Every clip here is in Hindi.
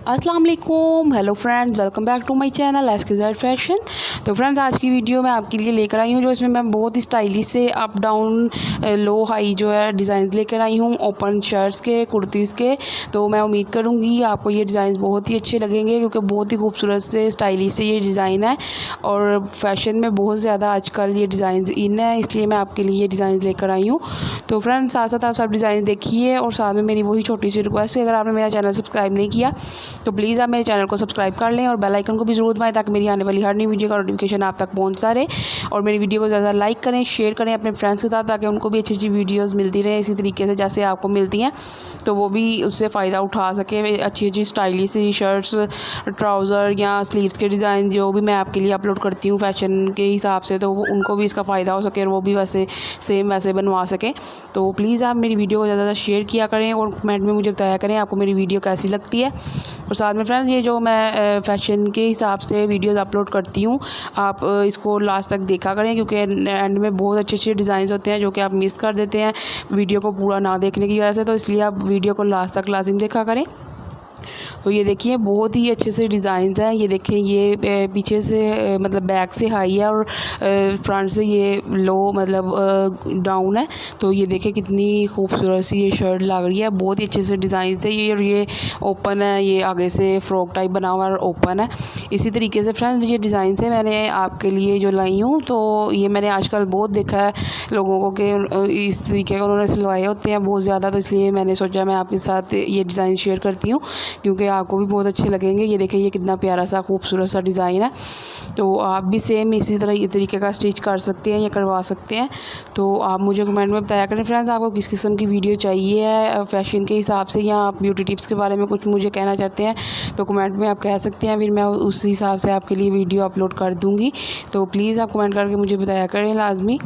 अस्सलाम वालेकुम, hello friends, welcome back to my channel SKZ fashion. तो फ्रेंड्स, आज की वीडियो मैं आपके लिए लेकर आई हूँ जो इसमें मैं बहुत ही स्टाइलिश से अप डाउन लो हाई जो है डिज़ाइन लेकर आई हूँ ओपन शर्ट्स के, कुर्तीज़ के। तो मैं उम्मीद करूँगी आपको ये डिज़ाइन बहुत ही अच्छे लगेंगे क्योंकि बहुत ही खूबसूरत से स्टाइलिश से ये डिज़ाइन है और फैशन में बहुत ज़्यादा आजकल ये डिज़ाइन इन है, इसलिए मैं आपके लिए ये डिज़ाइन लेकर आई हूँ। तो फ्रेंड्स, साथ साथ आप सब डिज़ाइन देखिए और साथ में मेरी वही छोटी सी रिक्वेस्ट है, अगर आपने मेरा चैनल सब्सक्राइब नहीं किया तो प्लीज़ आप मेरे चैनल को सब्सक्राइब कर लें और बेल आइकन को भी ज़रूर दबाएं ताकि मेरी आने वाली हर नई वीडियो का नोटिफिकेशन आप तक पहुंचता रहे। और मेरी वीडियो को ज़्यादा लाइक करें, शेयर करें अपने फ्रेंड्स के साथ ताकि उनको भी अच्छी अच्छी वीडियोस मिलती रहे इसी तरीके से जैसे आपको मिलती हैं, तो वो भी उससे फ़ायदा उठा सके। अच्छी अच्छी स्टाइलिश सी शर्ट्स, ट्राउज़र या स्लीव्स के डिज़ाइन जो भी मैं आपके लिए अपलोड करती हूँ फैशन के हिसाब से, तो उनको भी इसका फ़ायदा हो सके और वो भी वैसे सेम वैसे बनवा सकें। तो प्लीज़ आप मेरी वीडियो को ज़्यादा शेयर किया करें और कमेंट में मुझे बताया करें आपको मेरी वीडियो कैसी लगती है। और साथ में फ्रेंड्स, ये जो मैं फ़ैशन के हिसाब से वीडियोस अपलोड करती हूँ, आप इसको लास्ट तक देखा करें क्योंकि एंड में बहुत अच्छे अच्छे डिज़ाइन होते हैं जो कि आप मिस कर देते हैं वीडियो को पूरा ना देखने की वजह से। तो इसलिए आप वीडियो को लास्ट तक लाजिम देखा करें। तो ये देखिए बहुत ही अच्छे से डिज़ाइंस हैं। ये देखें, ये पीछे से मतलब बैक से हाई है और फ्रंट से ये लो मतलब डाउन है। तो ये देखें कितनी खूबसूरत सी ये शर्ट लग रही है, बहुत ही अच्छे से डिज़ाइंस है। ये ओपन है, ये आगे से फ्रॉक टाइप बना हुआ और ओपन है। इसी तरीके से फ्रेंड्स, ये डिज़ाइन है मैंने आपके लिए जो लाई हूँ, तो ये मैंने आजकल बहुत देखा है लोगों को कि इस तरीके का उन्होंने सिलवाए होते हैं बहुत ज़्यादा, तो इसलिए मैंने सोचा मैं आपके साथ ये डिज़ाइन शेयर करती हूँ क्योंकि आपको भी बहुत अच्छे लगेंगे। ये देखिए, ये कितना प्यारा सा खूबसूरत सा डिज़ाइन है। तो आप भी सेम इसी तरह ये तरीके का स्टिच कर सकते हैं या करवा सकते हैं। तो आप मुझे कमेंट में बताया करें फ्रेंड्स आपको किस किस्म की वीडियो चाहिए है फ़ैशन के हिसाब से, या आप ब्यूटी टिप्स के बारे में कुछ मुझे कहना चाहते हैं तो कमेंट में आप कह सकते हैं, फिर मैं उस हिसाब से आपके लिए वीडियो अपलोड कर दूँगी। तो प्लीज़ आप कमेंट करके मुझे बताया करें लाजमी।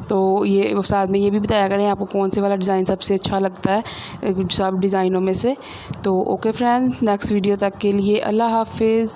तो ये साथ में ये भी बताया करें आपको कौन से वाला डिज़ाइन सबसे अच्छा लगता है सब डिज़ाइनों में से। तो ओके फ्रेंड्स, नेक्स्ट वीडियो तक के लिए अल्लाह हाफिज़।